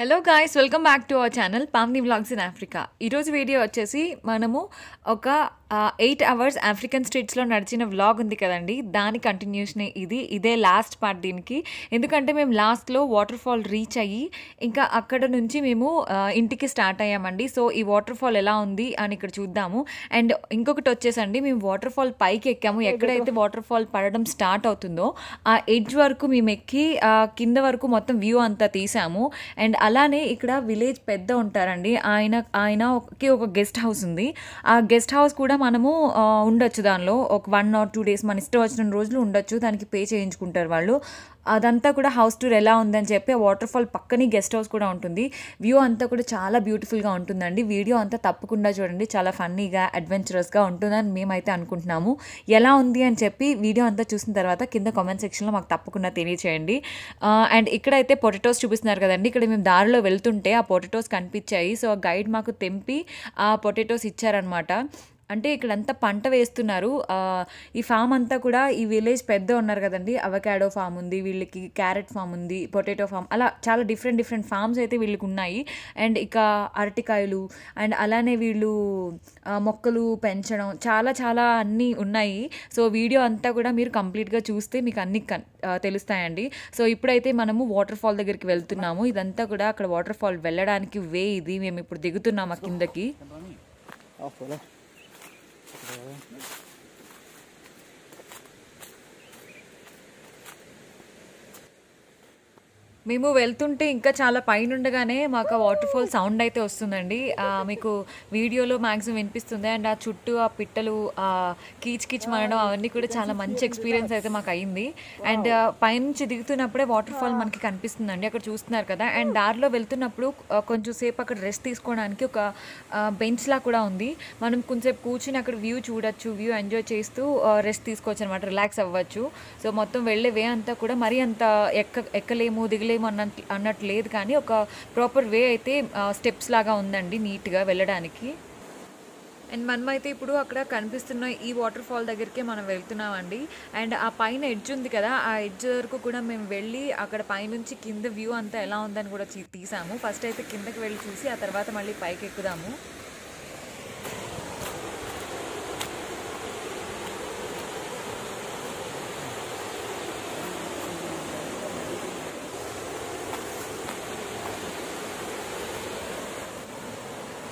Hello guys, welcome back to our channel పామ్ని vlogs in Africa. ఈరోజు video వచ్చేసి మనము ఒక 8 అవర్స్ ఆఫ్రికన్ స్ట్రీట్స్లో నడిచిన వ్లాగ్ ఉంది కదండి, దాని కంటిన్యూషన్ ఇదే లాస్ట్ పార్ట్ దీనికి. ఎందుకంటే మేము లాస్ట్లో వాటర్ ఫాల్ రీచ్ అయ్యి ఇంకా అక్కడ నుంచి మేము ఇంటికి స్టార్ట్ అయ్యామండి. సో ఈ వాటర్ ఫాల్ ఎలా ఉంది అని ఇక్కడ చూద్దాము. అండ్ ఇంకొకటి వచ్చేసండి, మేము వాటర్ ఫాల్ పైకి ఎక్కాము. ఎక్కడైతే వాటర్ ఫాల్ పడడం స్టార్ట్ అవుతుందో ఆ ఎడ్జ్ వరకు మేము ఎక్కి కింద వరకు మొత్తం వ్యూ అంతా తీసాము. అండ్ అలానే ఇక్కడ విలేజ్ పెద్ద ఉంటారండి, ఆయనకి ఒక గెస్ట్ హౌస్ ఉంది. ఆ గెస్ట్ హౌస్ కూడా మనము ఉండొచ్చు, దానిలో ఒక 1 or 2 days మన ఇష్టం వచ్చిన రోజులు ఉండొచ్చు. దానికి పే చేయించుకుంటారు వాళ్ళు. అదంతా కూడా హౌస్ టూర్ ఎలా ఉందని చెప్పి ఆ వాటర్ ఫాల్ పక్కనే గెస్ట్ హౌస్ కూడా ఉంటుంది. వ్యూ అంతా కూడా చాలా బ్యూటిఫుల్గా ఉంటుందండి. వీడియో అంతా తప్పకుండా చూడండి, చాలా ఫన్నీగా అడ్వెంచరస్గా ఉంటుందని మేమైతే అనుకుంటున్నాము. ఎలా ఉంది అని చెప్పి వీడియో అంతా చూసిన తర్వాత కింద కామెంట్ సెక్షన్లో మాకు తప్పకుండా తెలియచేయండి. అండ్ ఇక్కడైతే పొటాటోస్ చూపిస్తున్నారు కదండి, ఇక్కడ మేము దారిలో వెళ్తుంటే ఆ పొటాటోస్ కనిపించాయి. సో ఆ గైడ్ మాకు తెంపి ఆ పొటాటోస్ ఇచ్చారనమాట. అంటే ఇక్కడంతా పంట వేస్తున్నారు. ఈ ఫామ్ అంతా కూడా ఈ విలేజ్ పెద్ద ఉన్నారు కదండి, అవకాడో ఫామ్ ఉంది, వీళ్ళకి క్యారెట్ ఫామ్ ఉంది, పొటాటో ఫామ్, అలా చాలా డిఫరెంట్ ఫామ్స్ అయితే వీళ్ళకి ఉన్నాయి. అండ్ ఇక అరటికాయలు అండ్ అలానే వీళ్ళు మొక్కలు పెంచడం చాలా అన్నీ ఉన్నాయి. సో వీడియో అంతా కూడా మీరు కంప్లీట్గా చూస్తే మీకు అన్నీ తెలుస్తాయండి. సో ఇప్పుడైతే మనము వాటర్ ఫాల్ దగ్గరికి వెళ్తున్నాము. ఇదంతా కూడా అక్కడ వాటర్ ఫాల్ వెళ్ళడానికి వే ఇది. మేము ఇప్పుడు దిగుతున్నాము కిందకి. మేము వెళ్తుంటే ఇంకా చాలా పైన ఉండగానే మాకు ఆ వాటర్ ఫాల్ సౌండ్ అయితే వస్తుందండి. మీకు వీడియోలో మ్యాక్సిమం వినిపిస్తుంది. అండ్ ఆ చుట్టూ ఆ పిట్టలు కీచ్ మనడం అవన్నీ కూడా చాలా మంచి ఎక్స్పీరియన్స్ అయితే మాకు అయింది. అండ్ పైనుంచి దిగుతున్నప్పుడే వాటర్ ఫాల్ మనకి కనిపిస్తుందండి, అక్కడ చూస్తున్నారు కదా. అండ్ దారిలో వెళ్తున్నప్పుడు కొంచెం సేపు అక్కడ రెస్ట్ తీసుకోవడానికి ఒక బెంచ్ లా కూడా ఉంది. మనం కొంచెంసేపు కూర్చుని అక్కడ వ్యూ చూడొచ్చు, వ్యూ ఎంజాయ్ చేస్తూ రెస్ట్ తీసుకోవచ్చు అనమాట, రిలాక్స్ అవ్వచ్చు. సో మొత్తం వెళ్ళే వే అంతా కూడా మరీ అంత ఎక్కలేము దిగలేము అన్నట్టు లేదు, కానీ ఒక ప్రాపర్ వే అయితే స్టెప్స్ లాగా ఉందండి నీట్గా వెళ్ళడానికి. అండ్ మనమైతే ఇప్పుడు అక్కడ కనిపిస్తున్న ఈ వాటర్ ఫాల్ దగ్గరికే మనం వెళ్తున్నామండి. అండ్ ఆ పైన ఎడ్జ్ ఉంది కదా, ఆ ఎడ్జ్ వరకు కూడా మేము వెళ్ళి అక్కడ పైనుంచి కింద వ్యూ అంతా ఎలా ఉందని కూడా తీసాము. ఫస్ట్ అయితే కిందకి వెళ్ళి చూసి ఆ తర్వాత మళ్ళీ పైకి ఎక్కుదాము.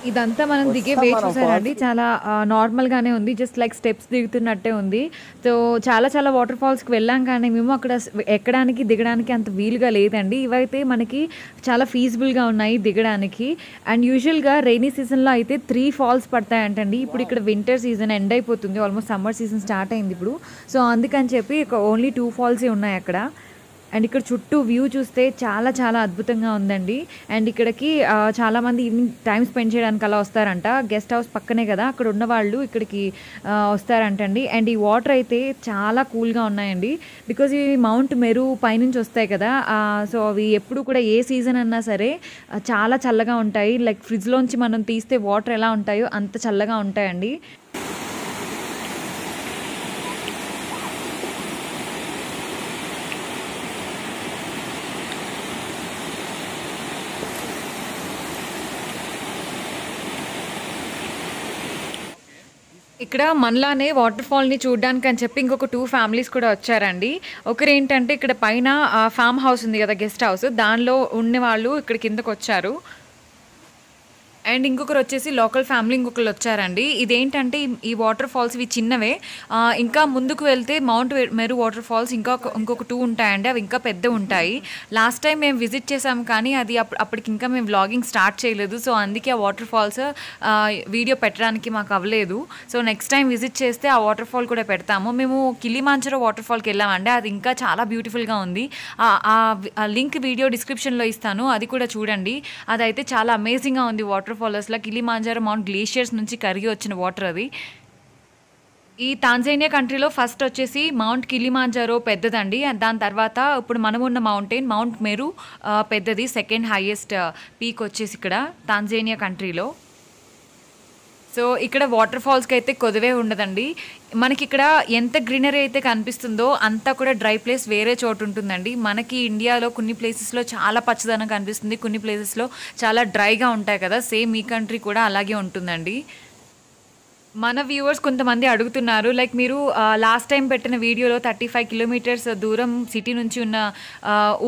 ఇదంతా మనం దిగే వే చూసారండి, చాలా నార్మల్గానే ఉంది, జస్ట్ లైక్ స్టెప్స్ దిగుతున్నట్టే ఉంది. సో చాలా వాటర్ ఫాల్స్కి వెళ్ళాం, కానీ మేము అక్కడ ఎక్కడానికి దిగడానికి అంత వీలుగా లేదండి. ఇవైతే మనకి చాలా ఫీజిబుల్గా ఉన్నాయి దిగడానికి. అండ్ యూజువల్గా రైనీ సీజన్లో అయితే 3 ఫాల్స్ పడతాయంటండి. ఇప్పుడు ఇక్కడ వింటర్ సీజన్ ఎండ్ అయిపోతుంది, ఆల్మోస్ట్ సమ్మర్ సీజన్ స్టార్ట్ అయింది ఇప్పుడు. సో అందుకని చెప్పి ఓన్లీ 2 ఫాల్సే ఉన్నాయి అక్కడ. అండ్ ఇక్కడ చుట్టూ వ్యూ చూస్తే చాలా అద్భుతంగా ఉందండి. అండ్ ఇక్కడికి చాలామంది ఈవినింగ్ టైం స్పెండ్ చేయడానికి అలా వస్తారంట. గెస్ట్ హౌస్ పక్కనే కదా, అక్కడ ఉన్న వాళ్ళు ఇక్కడికి వస్తారంటండి. అండ్ ఈ వాటర్ అయితే చాలా కూల్గా ఉన్నాయండి, బికాజ్ ఇవి మౌంట్ మెరు పైనుంచి వస్తాయి కదా. సో అవి ఎప్పుడు కూడా ఏ సీజన్ అన్నా సరే చాలా చల్లగా ఉంటాయి. లైక్ ఫ్రిడ్జ్లోంచి మనం తీస్తే వాటర్ ఎలా ఉంటాయో అంత చల్లగా ఉంటాయండి. ఇక్కడ మనలానే వాటర్ ఫాల్ని చూడడానికి అని చెప్పి ఇంకొక 2 ఫ్యామిలీస్ కూడా వచ్చారండి. ఒకరు ఏంటంటే ఇక్కడ పైన ఫామ్ హౌస్ ఉంది కదా, గెస్ట్ హౌస్, దానిలో ఉన్న వాళ్ళు ఇక్కడ కిందకు వచ్చారు. అండ్ ఇంకొకరు వచ్చేసి లోకల్ ఫ్యామిలీ ఇంకొకరు వచ్చారండి. ఇదేంటంటే ఈ వాటర్ ఫాల్స్ ఇవి చిన్నవే. ఇంకా ముందుకు వెళ్తే మౌంట్ మెరు వాటర్ ఫాల్స్ ఇంకొక 2 ఉంటాయండి, అవి ఇంకా పెద్ద ఉంటాయి. లాస్ట్ టైం మేము విజిట్ చేసాము, కానీ అది అప్పటికి ఇంకా మేము వ్లాగింగ్ స్టార్ట్ చేయలేదు. సో అందుకే ఆ వాటర్ ఫాల్స్ వీడియో పెట్టడానికి మాకు అవ్వలేదు. సో నెక్స్ట్ టైం విజిట్ చేస్తే ఆ వాటర్ ఫాల్ కూడా పెడతాము. మేము కిలిమాంజరో వాటర్ ఫాల్కి వెళ్ళామండి, అది ఇంకా చాలా బ్యూటిఫుల్గా ఉంది. ఆ లింక్ వీడియో డిస్క్రిప్షన్లో ఇస్తాను, అది కూడా చూడండి. అదైతే చాలా అమేజింగ్గా ఉంది వాటర్ ఫాల్. అసలు కిలిమాంజరో మౌంట్ గ్లేషియర్స్ నుంచి కరిగి వచ్చిన వాటర్ అది. ఈ తాంజానియా కంట్రీలో ఫస్ట్ వచ్చేసి మౌంట్ కిలిమాంజరో పెద్దదండి. దాని తర్వాత ఇప్పుడు మనం ఉన్న మౌంట్ మెరు పెద్దది, సెకండ్ హైయెస్ట్ పీక్ వచ్చేసి ఇక్కడ తాంజానియా కంట్రీలో. సో సో ఇక్కడ వాటర్ ఫాల్స్కి అయితే కొదవే ఉండదండి. మనకి ఇక్కడ ఎంత గ్రీనరీ అయితే కనిపిస్తుందో అంతా కూడా డ్రై ప్లేస్ వేరే చోటు ఉంటుందండి. మనకి ఇండియాలో కొన్ని ప్లేసెస్లో చాలా పచ్చదనం కనిపిస్తుంది, కొన్ని ప్లేసెస్లో చాలా డ్రైగా ఉంటాయి కదా, సేమ్ ఈ కంట్రీ కూడా అలాగే ఉంటుందండి. మన వ్యూవర్స్ కొంతమంది అడుగుతున్నారు, లైక్ మీరు లాస్ట్ టైం పెట్టిన వీడియోలో 35 కిలోమీటర్స్ దూరం సిటీ నుంచి ఉన్న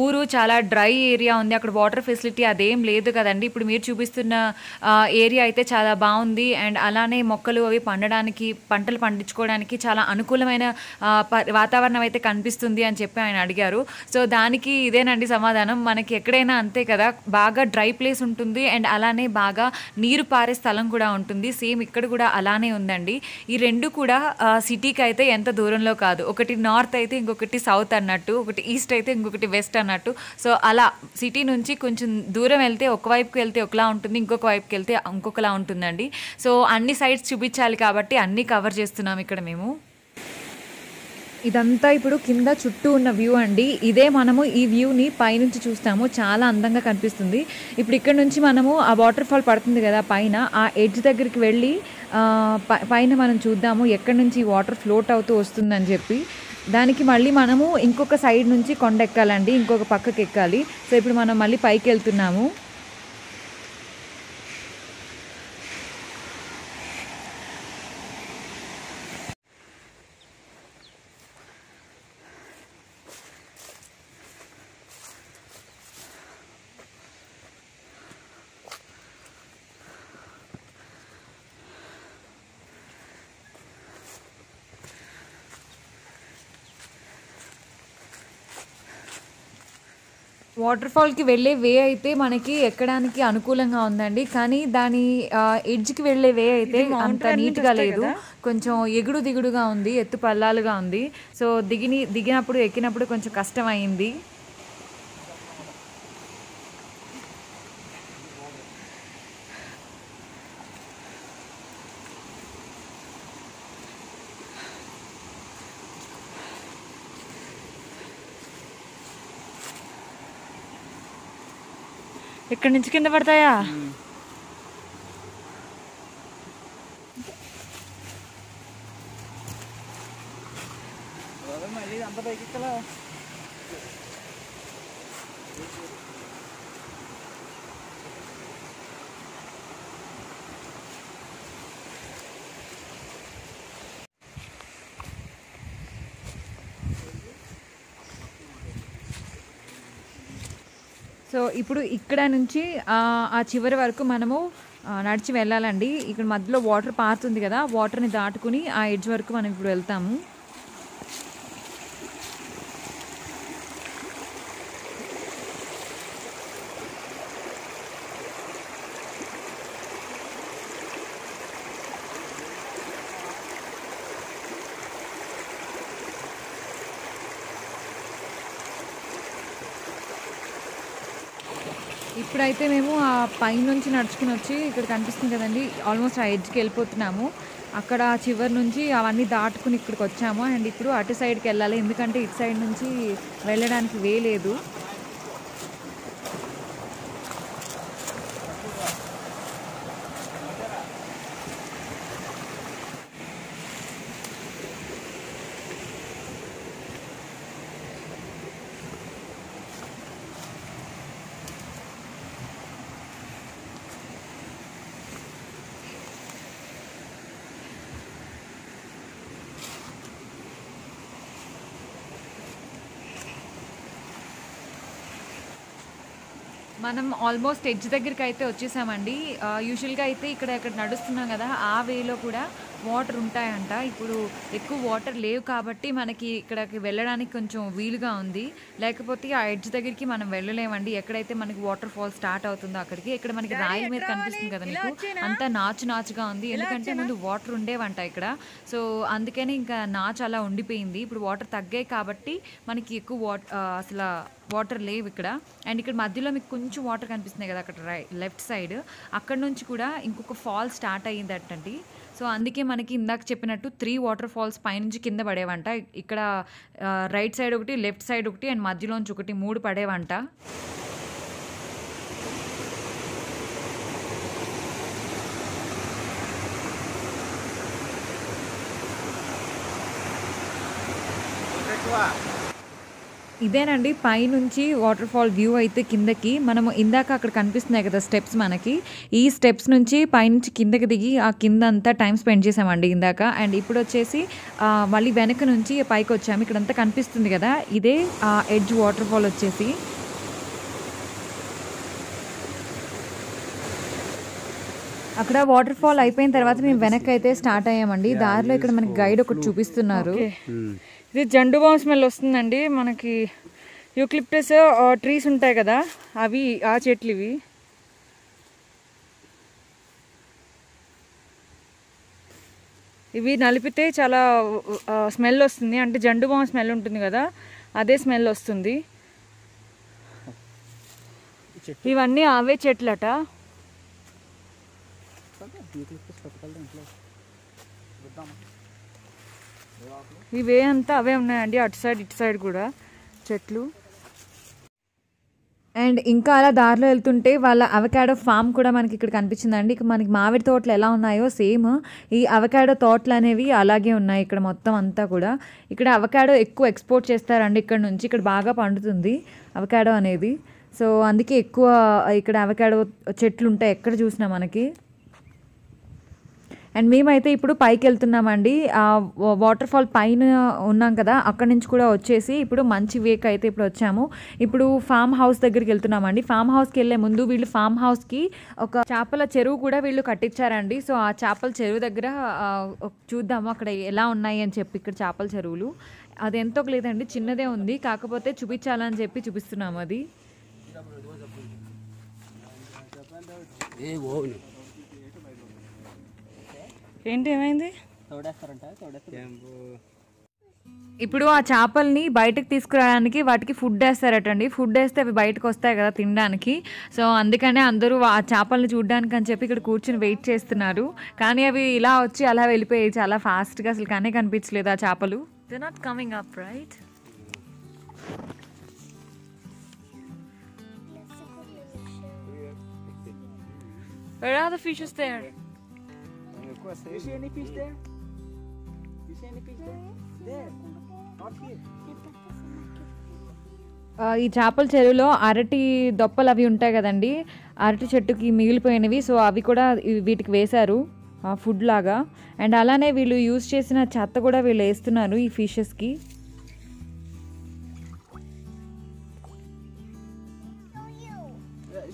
ఊరు చాలా డ్రై ఏరియా ఉంది, అక్కడ వాటర్ ఫెసిలిటీ అదేం లేదు కదండి. ఇప్పుడు మీరు చూపిస్తున్న ఏరియా అయితే చాలా బాగుంది అండ్ అలానే మొక్కలు అవి పండడానికి, పంటలు పండించుకోవడానికి చాలా అనుకూలమైన వాతావరణం అయితే కనిపిస్తుంది అని చెప్పి ఆయన అడిగారు. సో దానికి ఇదేనండి సమాధానం. మనకి ఎక్కడైనా అంతే కదా, బాగా డ్రై ప్లేస్ ఉంటుంది అండ్ అలానే బాగా నీరు పారే స్థలం కూడా ఉంటుంది. సేమ్ ఇక్కడ కూడా అలానే ఉందండి. ఈ రెండు కూడా సిటీకి అయితే ఎంత దూరంలో కాదు. ఒకటి నార్త్ అయితే ఇంకొకటి సౌత్ అన్నట్టు, ఒకటి ఈస్ట్ అయితే ఇంకొకటి వెస్ట్ అన్నట్టు. సో అలా సిటీ నుంచి కొంచెం దూరం వెళ్తే ఒకవైపుకి వెళ్తే ఒకలా ఉంటుంది, ఇంకొక వైపుకి వెళ్తే ఇంకొకలా ఉంటుందండి. సో అన్ని సైడ్స్ చూపించాలి కాబట్టి అన్నీ కవర్ చేస్తున్నాం ఇక్కడ మేము. ఇదంతా ఇప్పుడు కింద చుట్టూ ఉన్న వ్యూ అండి. ఇదే మనము ఈ వ్యూని పైనుంచి చూస్తాము, చాలా అందంగా కనిపిస్తుంది. ఇప్పుడు ఇక్కడ నుంచి మనము ఆ వాటర్ ఫాల్ పడుతుంది కదా పైన, ఆ ఎడ్జ్ దగ్గరికి వెళ్ళి పైన మనం చూద్దాము ఎక్కడి నుంచి వాటర్ ఫ్లోట్ అవుతూ వస్తుందని చెప్పి. దానికి మళ్ళీ మనము ఇంకొక సైడ్ నుంచి కొండ ఎక్కాలండి, ఇంకొక పక్కకి ఎక్కాలి. సో ఇప్పుడు మనం మళ్ళీ పైకి వెళ్తున్నాము. వాటర్ ఫాల్కి వెళ్ళే వే అయితే మనకి ఎక్కడానికి అనుకూలంగా ఉందండి, కానీ దాని ఎడ్జ్కి వెళ్ళే వే అయితే అంత నీట్గా లేదు, కొంచెం ఎగుడు దిగుడుగా ఉంది, ఎత్తు పల్లాలుగా ఉంది. సో దిగినప్పుడు ఎక్కినప్పుడు కొంచెం కష్టం అయింది. ఇక్కడి నుంచి కింద పడతాయా? సో ఇప్పుడు ఇక్కడ నుంచి ఆ చివరి వరకు మనము నడిచి వెళ్ళాలండి. ఇక్కడ మధ్యలో వాటర్ పారుతుంది కదా, వాటర్ని దాటుకుని ఆ ఎడ్జ్ వరకు మనం ఇప్పుడు వెళ్తాము. ఇప్పుడైతే మేము ఆ పైనుంచి నడుచుకుని వచ్చి ఇక్కడ కనిపిస్తుంది కదండి, ఆల్మోస్ట్ ఆ ఎడ్జ్కి వెళ్ళిపోతున్నాము. అక్కడ చివరి నుంచి అవన్నీ దాటుకుని ఇక్కడికి వచ్చాము అండ్ ఇప్పుడు అటు సైడ్కి వెళ్ళాలి, ఎందుకంటే ఇటు సైడ్ నుంచి వెళ్ళడానికి వే లేదు. మనం ఆల్మోస్ట్ ఎడ్జ్ దగ్గరికి అయితే వచ్చేసామండి. యూజువల్గా అయితే ఇక్కడ నడుస్తున్నాం కదా, ఆ వేలో కూడా వాటర్ ఉంటాయంట. ఇప్పుడు ఎక్కువ వాటర్ లేవు కాబట్టి మనకి ఇక్కడికి వెళ్ళడానికి కొంచెం వీలుగా ఉంది, లేకపోతే ఆ ఎడ్జ్ దగ్గరికి మనం వెళ్ళలేమండి. ఎక్కడైతే మనకి వాటర్ ఫాల్ స్టార్ట్ అవుతుందో అక్కడికి. ఇక్కడ మనకి రాయి మీద కనిపిస్తుంది కదా మీకు, అంతా నాచుగా ఉంది, ఎందుకంటే ముందు వాటర్ ఉండేవంట ఇక్కడ. సో అందుకని ఇంకా నాచు అలా ఉండిపోయింది. ఇప్పుడు వాటర్ తగ్గాయి కాబట్టి మనకి ఎక్కువ అసలు వాటర్ లేవు ఇక్కడ. అండ్ ఇక్కడ మధ్యలో మీకు కొంచెం వాటర్ కనిపిస్తున్నాయి కదా అక్కడ లెఫ్ట్ సైడ్, అక్కడ నుంచి కూడా ఇంకొక ఫాల్ స్టార్ట్ అయ్యిందటండి. సో అందుకే మనకి ఇందాక చెప్పినట్టు 3 వాటర్ ఫాల్స్ పైనుంచి కింద పడేవంట. ఇక్కడ రైట్ సైడ్ ఒకటి, లెఫ్ట్ సైడ్ ఒకటి అండ్ మధ్యలోంచి ఒకటి, 3 పడేవంట. ఇదేనండి పైనుంచి వాటర్ ఫాల్ వ్యూ అయితే కిందకి మనము ఇందాక అక్కడ కనిపిస్తున్నాయి కదా స్టెప్స్ మనకి. ఈ స్టెప్స్ నుంచి పైనుంచి కిందకి దిగి ఆ కింద అంతా టైం స్పెండ్ చేసామండి ఇందాక. అండ్ ఇప్పుడు వచ్చేసి మళ్ళీ వెనక నుంచి పైకి వచ్చాము. ఇక్కడంతా కనిపిస్తుంది కదా, ఇదే ఎడ్జ్ వాటర్ ఫాల్ వచ్చేసి. అక్కడ వాటర్ ఫాల్ అయిపోయిన తర్వాత మేము వెనక్కి అయితే స్టార్ట్ అయ్యామండి. దారిలో ఇక్కడ మనకి గైడ్ ఒకటి చూపిస్తున్నారు. ఇది జండు బామ్ స్మెల్ వస్తుందండి మనకి. యూక్లిప్టస్ ట్రీస్ ఉంటాయి కదా, అవి ఆ చెట్లు ఇవి. ఇవి నలిపితే చాలా స్మెల్ వస్తుంది, అంటే జండు బామ్ స్మెల్ ఉంటుంది కదా, అదే స్మెల్ వస్తుంది. ఇవన్నీ అవే చెట్లట. ఇవే అంతా అవే ఉన్నాయండి, అటు సైడ్ ఇటు సైడ్ కూడా చెట్లు. అండ్ ఇంకా అలా దారిలో వెళ్తుంటే వాళ్ళ అవకాడో ఫామ్ కూడా మనకి ఇక్కడ కనిపించిందండి. ఇక మనకి మామిడి తోటలు ఎలా ఉన్నాయో సేమ్ ఈ అవకాడో తోటలు అనేవి అలాగే ఉన్నాయి ఇక్కడ మొత్తం అంతా కూడా. ఇక్కడ అవకాడో ఎక్కువ ఎక్స్పోర్ట్ చేస్తారండి ఇక్కడ నుంచి. ఇక్కడ బాగా పండుతుంది అవకాడో అనేది. సో అందుకే ఎక్కువ ఇక్కడ అవకాడో చెట్లు ఉంటాయి ఎక్కడ చూసినా మనకి. అండ్ మేమైతే ఇప్పుడు పైకి వెళ్తున్నామండి. ఆ వాటర్ ఫాల్ పైన ఉన్నాం కదా, అక్కడ నుంచి కూడా వచ్చేసి ఇప్పుడు మంచి వేక్ అయితే ఇప్పుడు వచ్చాము. ఇప్పుడు ఫామ్ హౌస్ దగ్గరికి వెళ్తున్నామండి. ఫామ్ హౌస్కి వెళ్ళే ముందు వీళ్ళు ఫామ్ హౌస్కి ఒక చేపల చెరువు కూడా వీళ్ళు కట్టించారండి. సో ఆ చేపల చెరువు దగ్గర చూద్దాము అక్కడ ఎలా ఉన్నాయి అని చెప్పి. ఇక్కడ చేపల చెరువులు అది ఎంతో లేదండి, చిన్నదే ఉంది, కాకపోతే చూపించాలని చెప్పి చూపిస్తున్నాము అది. ఏంటి ఏమైంది? ఇప్పుడు ఆ చేపల్ని బయటకు తీసుకురావడానికి వాటికి ఫుడ్ వేస్తారటండి. ఫుడ్ వేస్తే అవి బయటకు వస్తాయి కదా తినడానికి. సో అందుకనే అందరూ ఆ చేపల్ని చూడడానికి అని చెప్పి ఇక్కడ కూర్చుని వెయిట్ చేస్తున్నారు. కానీ అవి ఇలా వచ్చి అలా వెళ్ళిపోయాయి చాలా ఫాస్ట్గా, అసలు కానీ కనిపించలేదు ఆ చేపలు. They not coming up right. Where are the fishes there? You see any fish there? You see any fish there? There. Not here. ఈ చేపల చెరువులో అరటి దొప్పలు అవి ఉంటాయి కదండి, అరటి చెట్టుకి మిగిలిపోయినవి. సో అవి కూడా వీటికి వేశారు ఫుడ్ లాగా. అండ్ అలానే వీళ్ళు యూజ్ చేసిన చెత్త కూడా వీళ్ళు వేస్తున్నారు ఈ ఫిషెస్కి.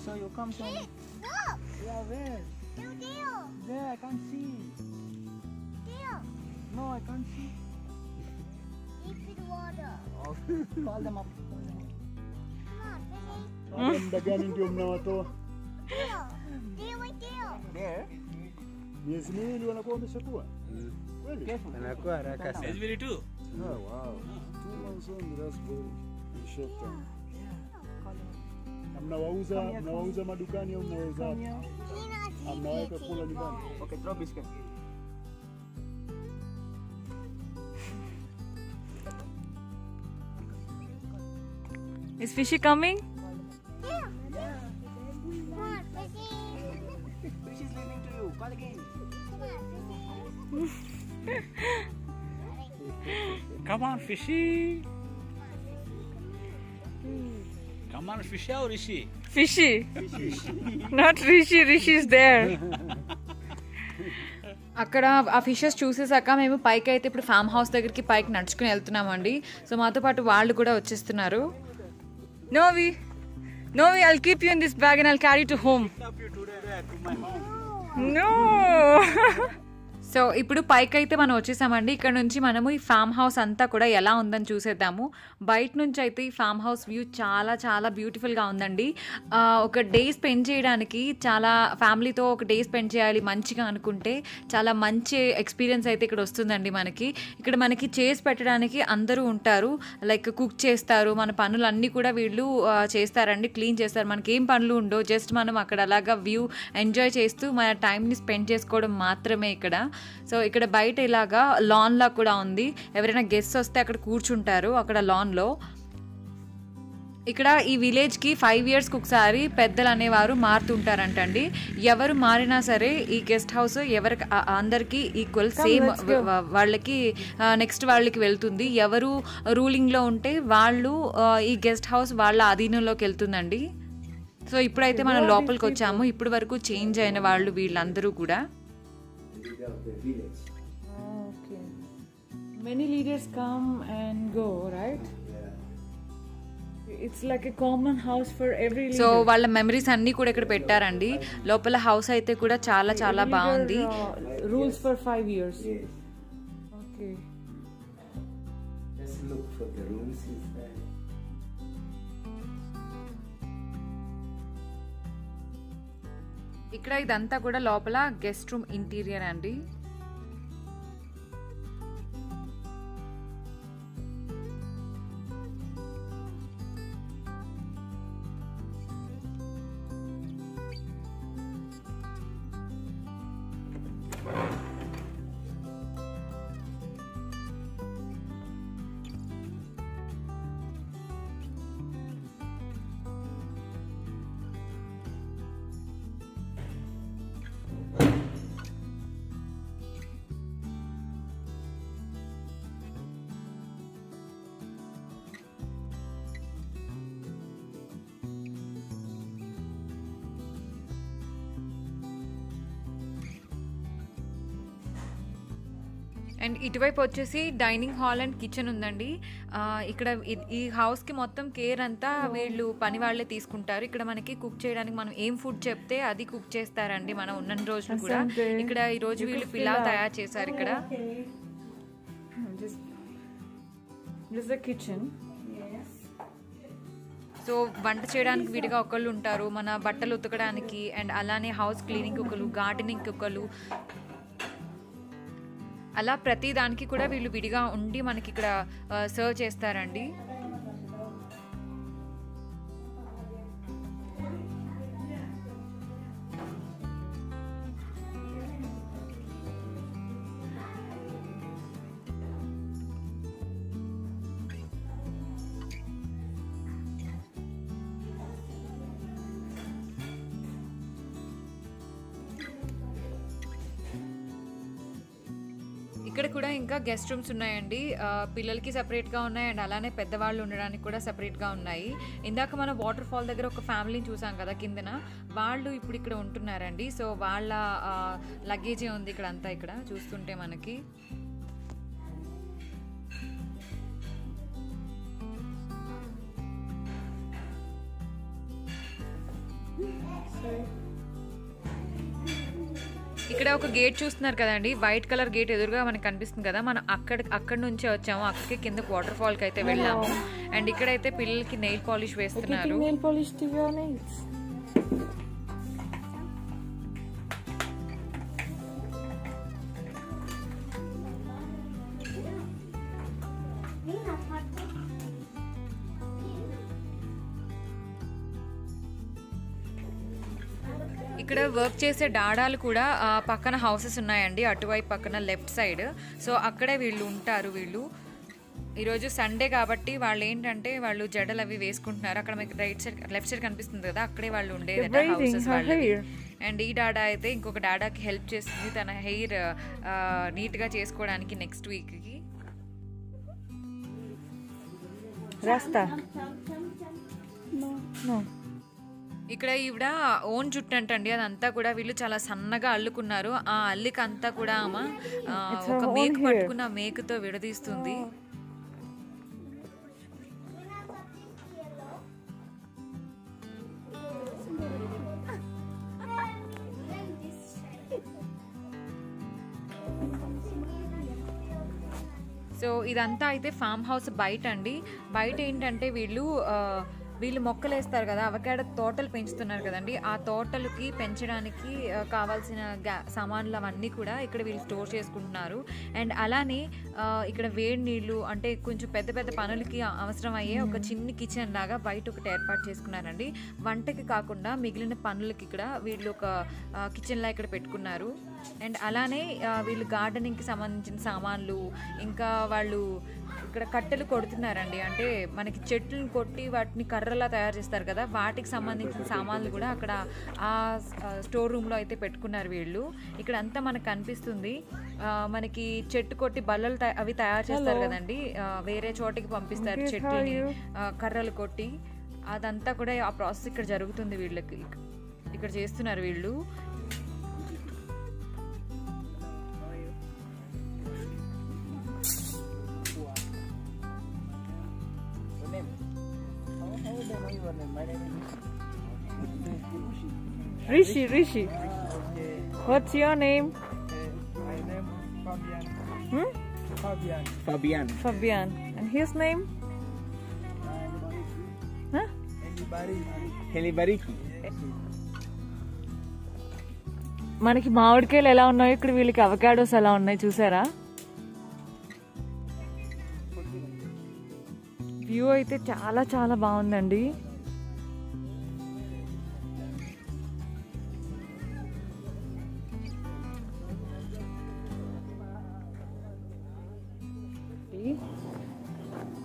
So you come from... Yeah, where? There, I can't see. No, I can't see. Liquid water. Okay. Call them up. Come on, Ndio mnawatoa There? miezi miwili wanakuwa wameshakuwa kweli? Anakuwa haraka sana. Miezi miwili tu? Oh, wow. 2 months only, that's very short time. Mnawauza madukani au mnawauza wapi? Mnaweka kula nyumbani? Okay, throw biscuit. Is fishy coming? Fish is leaving to you. Call again. Come on, fishy. Come on, fishy or rishi? Fishy. Not rishi. Rishi is there. అక్కడ ఆ fishes చూసేసాక మేము పైకి అయితే ఇప్పుడు farm house దగ్గరికి పైకి నడుచుకుని వెళ్తున్నామండి. సో మాతో పాటు వాళ్ళు కూడా వచ్చేస్తున్నారు. Novi, I'll keep you in this bag and I'll carry you to home. No. So ఇప్పుడు పైకి అయితే మనం వచ్చేసామండి. ఇక్కడ నుంచి మనము ఈ ఫామ్ హౌస్ అంతా కూడా ఎలా ఉందని చూసేద్దాము. బయట నుంచి అయితే ఈ ఫామ్ హౌస్ వ్యూ చాలా చాలా బ్యూటిఫుల్గా ఉందండి. ఒక డే స్పెండ్ చేయడానికి, చాలా ఫ్యామిలీతో ఒక డే స్పెండ్ చేయాలి మంచిగా అనుకుంటే చాలా మంచి ఎక్స్పీరియన్స్ అయితే ఇక్కడ వస్తుందండి మనకి. ఇక్కడ మనకి చేసి పెట్టడానికి అందరూ ఉంటారు, లైక్ కుక్ చేస్తారు, మన పనులన్నీ కూడా వీళ్ళు చేస్తారండి, క్లీన్ చేస్తారు. మనకి ఏం పనులు ఉండవు, జస్ట్ మనం అక్కడ అలాగా వ్యూ ఎంజాయ్ చేస్తూ మన టైంని స్పెండ్ చేసుకోవడం మాత్రమే ఇక్కడ. సో ఇక్కడ బయట ఇలాగా లాన్ లా కూడా ఉంది. ఎవరైనా గెస్ట్ వస్తే అక్కడ కూర్చుంటారు అక్కడ లాన్లో. ఇక్కడ ఈ విలేజ్కి 5 yearsకి ఒకసారి పెద్దలు అనేవారు మారుతుంటారంటండి. ఎవరు మారినా సరే ఈ గెస్ట్ హౌస్ ఎవరికి అందరికీ ఈక్వల్ సేమ్ వాళ్ళకి నెక్స్ట్ వాళ్ళకి వెళ్తుంది. ఎవరు రూలింగ్లో ఉంటే వాళ్ళు ఈ గెస్ట్ హౌస్ వాళ్ళ అధీనంలోకి వెళ్తుందండి. సో ఇప్పుడైతే మనం లోపలికి వచ్చాము. ఇప్పటి వరకు చేంజ్ అయిన వాళ్ళు వీళ్ళందరూ కూడా. Okay. Many leaders come and go, right? It's like a common house for every leader. So వాళ్ళ మెమరీస్ అన్నీ కూడా ఇక్కడ పెట్టారండి. లోపల హౌస్ అయితే కూడా చాలా చాలా బాగుంది. Rules for 5 years. Okay. Let's look for the rooms inside. ఇక్కడ ఇదంతా కూడా లోపల గెస్ట్ రూమ్ ఇంటీరియర్ అండి. అండ్ ఇటువైపు వచ్చేసి డైనింగ్ హాల్ అండ్ కిచెన్ ఉందండి. ఇక్కడ ఈ హౌస్కి మొత్తం కేర్ అంతా వీళ్ళు పని వాళ్ళే తీసుకుంటారు. ఇక్కడ మనకి కుక్ చేయడానికి మనం ఏం ఫుడ్ చెప్తే అది కుక్ చేస్తారండి మనం ఉన్న రోజులు కూడా. ఇక్కడ ఈ రోజు వీళ్ళు పిలావ్ తయారు చేశారు. ఇక్కడ This is the kitchen. So వంట చేయడానికి విడిగా ఒకళ్ళు ఉంటారు, మన బట్టలు ఉతకడానికి అండ్ అలానే హౌస్ క్లీనింగ్ ఒకళ్ళు, గార్డెనింగ్ ఒకళ్ళు, అలా ప్రతి దానికి కూడా వీళ్ళు విడిగా ఉండి మనకి ఇక్కడ సర్వ్ చేస్తారండి. ఇక్కడ కూడా ఇంకా గెస్ట్ రూమ్స్ ఉన్నాయండి. పిల్లలకి సపరేట్గా ఉన్నాయి అండ్ అలానే పెద్దవాళ్ళు ఉండడానికి కూడా సపరేట్గా ఉన్నాయి. ఇందాక మనం వాటర్ ఫాల్ దగ్గర ఒక ఫ్యామిలీని చూసాం కదా కిందన, వాళ్ళు ఇప్పుడు ఇక్కడ ఉంటున్నారండి. సో వాళ్ళ లగేజే ఉంది ఇక్కడ అంతా. ఇక్కడ చూస్తుంటే మనకి ఇక్కడ ఒక గేట్ చూస్తున్నారు కదండి, వైట్ కలర్ గేట్ ఎదురుగా మనకు కనిపిస్తుంది కదా. మనం అక్కడ నుంచే వచ్చాము, అక్కడికి కిందకి వాటర్ ఫాల్కి అయితే వెళ్ళాము. అండ్ ఇక్కడైతే పిల్లలకి నెయిల్ పాలిష్ వేస్తున్నారు. Nail polish to your nails. ఇక్కడ వర్క్ చేసే డాడాలు కూడా పక్కన హౌసెస్ ఉన్నాయండి, అటువైపు పక్కన లెఫ్ట్ సైడ్. సో అక్కడే వీళ్ళు ఉంటారు. వీళ్ళు ఈరోజు సండే కాబట్టి వాళ్ళు ఏంటంటే వాళ్ళు జడలు అవి వేసుకుంటున్నారు. అక్కడ మీకు లెఫ్ట్ సైడ్ కనిపిస్తుంది కదా, అక్కడే వాళ్ళు ఉండేదట హౌసెస్ వాళ్ళవి. అండ్ ఈ డాడా అయితే ఇంకొక డాడాకి హెల్ప్ చేస్తుంది తన హెయిర్ నీట్గా చేసుకోవడానికి నెక్స్ట్ వీక్కి. Rasta. No. ఇక్కడ ఈవిడ ఓన్ జుట్టు అంటండి, అదంతా కూడా వీళ్ళు చాలా సన్నగా అల్లుకున్నారు. ఆ అల్లిక అంతా కూడా ఆమె ఒక మేకు పట్టుకున్న మేకుతో విడదీస్తుంది. సో ఇదంతా అయితే ఫామ్ హౌస్ బయట అండి. బయట ఏంటంటే వీళ్ళు మొక్కలు వేస్తారు కదా, అవకాడో తోటలు పెంచుతున్నారు కదండి. ఆ తోటలకి పెంచడానికి కావాల్సిన సామాన్లు అవన్నీ కూడా ఇక్కడ వీళ్ళు స్టోర్ చేసుకుంటున్నారు. అండ్ అలానే ఇక్కడ వేడి నీళ్ళు అంటే కొంచెం పెద్ద పెద్ద పనులకి అవసరం అయ్యే ఒక చిన్న కిచెన్ లాగా బయట ఒకటి ఏర్పాటు చేసుకున్నారండి. వంటకి కాకుండా మిగిలిన పనులకి ఇక్కడ వీళ్ళు ఒక కిచెన్ లా ఇక్కడ పెట్టుకున్నారు. అండ్ అలానే వీళ్ళు గార్డెనింగ్కి సంబంధించిన సామాన్లు, ఇంకా వాళ్ళు ఇక్కడ ఇక్కడ కట్టెలు కొడుతున్నారండి. అంటే మనకి చెట్లను కొట్టి వాటిని కర్రలా తయారు చేస్తారు కదా, వాటికి సంబంధించిన సామాన్లు కూడా అక్కడ ఆ స్టోర్ రూమ్లో అయితే పెట్టుకున్నారు వీళ్ళు. ఇక్కడ అంతా మనకు కనిపిస్తుంది. మనకి చెట్టు కొట్టి బల్లలు అవి తయారు చేస్తారు కదండి, వేరే చోటికి పంపిస్తారు చెట్టుని కర్రలు కొట్టి. అదంతా కూడా ఆ ప్రాసెస్ ఇక్కడ జరుగుతుంది. వీళ్ళకి ఇక్కడ చేస్తున్నారు వీళ్ళు. Rishi. What's your name? My name Fabian. Fabian. And his name? Huh? Helibariki. మనకి మామిడికాయలు ఎలా ఉన్నాయో ఇక్కడ వీళ్ళకి అవకాడోస్ ఎలా ఉన్నాయి చూసారా? వ్యూ అయితే చాలా చాలా బాగుందండి.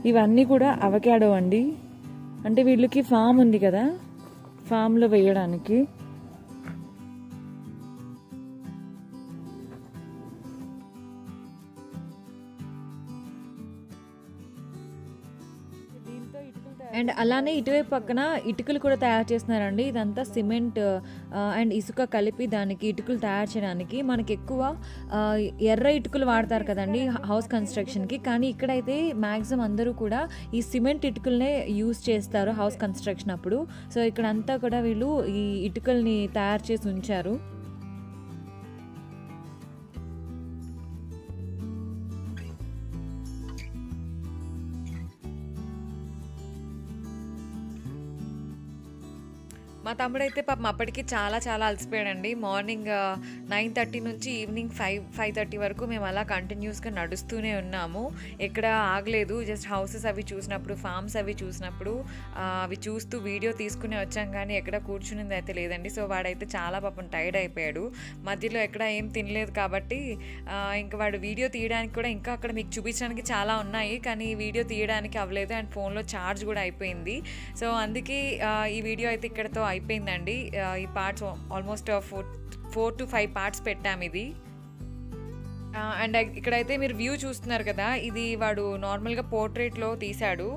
ఇవన్నీ కూడా అవకాడో అండి. అంటే వీళ్ళకి ఫామ్ ఉంది కదా, ఫామ్లో వేయడానికి. అండ్ అలానే ఇటువైపు పక్కన ఇటుకలు కూడా తయారు చేస్తున్నారండి. ఇదంతా సిమెంట్ అండ్ ఇసుక కలిపి దానికి ఇటుకలు తయారు చేయడానికి. మనకి ఎక్కువ ఎర్ర ఇటుకలు వాడతారు కదండి హౌస్ కన్స్ట్రక్షన్కి, కానీ ఇక్కడైతే మ్యాక్సిమం అందరూ కూడా ఈ సిమెంట్ ఇటుకలనే యూజ్ చేస్తారు హౌస్ కన్స్ట్రక్షన్ అప్పుడు. సో ఇక్కడంతా కూడా వీళ్ళు ఈ ఇటుకల్ని తయారు చేసి ఉంచారు. మా తమ్ముడైతే పాపం అప్పటికి చాలా చాలా అలసిపోయాడండి. మార్నింగ్ 9:30 నుంచి ఈవినింగ్ 5:30 వరకు మేము అలా కంటిన్యూస్గా నడుస్తూనే ఉన్నాము. ఎక్కడ ఆగలేదు. జస్ట్ హౌసెస్ అవి చూసినప్పుడు, ఫార్మ్స్ అవి చూసినప్పుడు అవి చూస్తూ వీడియో తీసుకుని వచ్చాం, కానీ ఎక్కడ కూర్చునింది అయితే లేదండి. సో వాడైతే చాలా పాపం టైర్డ్ అయిపోయాడు. మధ్యలో ఎక్కడ ఏం తినలేదు కాబట్టి ఇంకా వాడు వీడియో తీయడానికి కూడా, ఇంకా అక్కడ మీకు చూపించడానికి చాలా ఉన్నాయి కానీ వీడియో తీయడానికి అవ్వలేదు. అండ్ ఫోన్లో ఛార్జ్ కూడా అయిపోయింది. సో అందుకే ఈ వీడియో అయితే ఇక్కడతో అయిపోయిందండి. ఈ పార్ట్స్ ఆల్మోస్ట్ 4 to 5 పార్ట్స్ పెట్టాము ఇది. అండ్ ఇక్కడైతే మీరు వ్యూ చూస్తున్నారు కదా, ఇది వాడు నార్మల్గా పోర్ట్రేట్లో తీశాడు,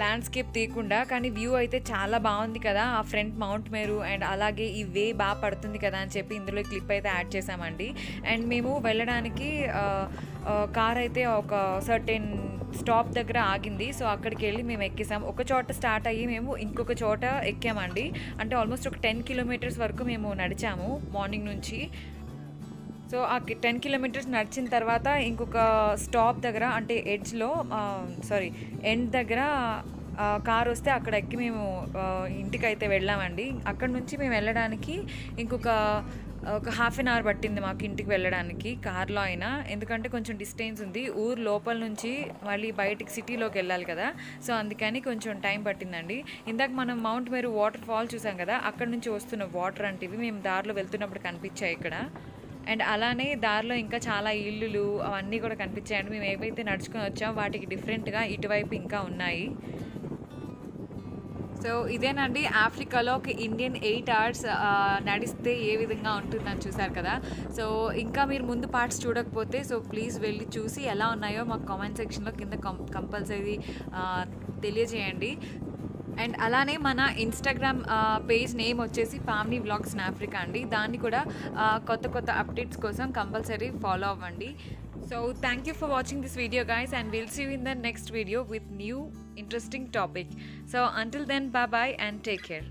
ల్యాండ్స్కేప్ తీయకుండా. కానీ వ్యూ అయితే చాలా బాగుంది కదా, ఆ ఫ్రంట్ మౌంట్ మేరు అండ్ అలాగే ఈ వే బాగా పడుతుంది కదా అని చెప్పి ఇందులో క్లిప్ అయితే యాడ్ చేసామండి. అండ్ మేము వెళ్ళడానికి కార్ అయితే ఒక సర్టెన్ స్టాప్ దగ్గర ఆగింది. సో అక్కడికి వెళ్ళి మేము ఎక్కేసాము. ఒక చోట స్టార్ట్ అయ్యి మేము ఇంకొక చోట ఎక్కామండి. అంటే ఆల్మోస్ట్ ఒక 10 kilometers వరకు మేము నడిచాము మార్నింగ్ నుంచి. సో ఆ 10 kilometers నడిచిన తర్వాత ఇంకొక స్టాప్ దగ్గర, అంటే ఎండ్ దగ్గర కార్ వస్తే అక్కడ ఎక్కి మేము ఇంటికి అయితే వెళ్ళామండి. అక్కడ నుంచి మేము వెళ్ళడానికి ఇంకొక 1/2 an hour పట్టింది మాకు ఇంటికి వెళ్ళడానికి కార్లో అయినా, ఎందుకంటే కొంచెం డిస్టెన్స్ ఉంది. ఊరు లోపల నుంచి మళ్ళీ బయటికి సిటీలోకి వెళ్ళాలి కదా, సో అందుకని కొంచెం టైం పట్టిందండి. ఇందాక మనం మౌంట్ మేరు వాటర్ ఫాల్ చూసాం కదా, అక్కడ నుంచి వస్తున్న వాటర్ అంటే ఇవి మేము దారిలో వెళ్తున్నప్పుడు కనిపించాయి ఇక్కడ. అండ్ అలానే దారిలో ఇంకా చాలా ఇల్లులు అవన్నీ కూడా కనిపించాయండి. మేము ఏవైతే నడుచుకొని వచ్చామో వాటికి డిఫరెంట్గా ఇటువైపు ఇంకా ఉన్నాయి. సో ఇదేనండి ఆఫ్రికాలో ఒక ఇండియన్ 8 hours నడిస్తే ఏ విధంగా ఉంటుందని చూసారు కదా. సో ఇంకా మీరు ముందు పార్ట్స్ చూడకపోతే సో ప్లీజ్ వెళ్ళి చూసి ఎలా ఉన్నాయో మాకు కామెంట్ సెక్షన్లో కింద కంపల్సరీ తెలియజేయండి. అండ్ అలానే మన ఇన్స్టాగ్రామ్ పేజ్ నేమ్ వచ్చేసి ఫ్యామిలీ వ్లాగ్స్ ఇన్ ఆఫ్రికా అండి. దాన్ని కూడా కొత్త అప్డేట్స్ కోసం కంపల్సరీ ఫాలో అవ్వండి. So thank you for watching this video guys, and we'll see you in the next video with new interesting topic. So until then, bye bye and take care.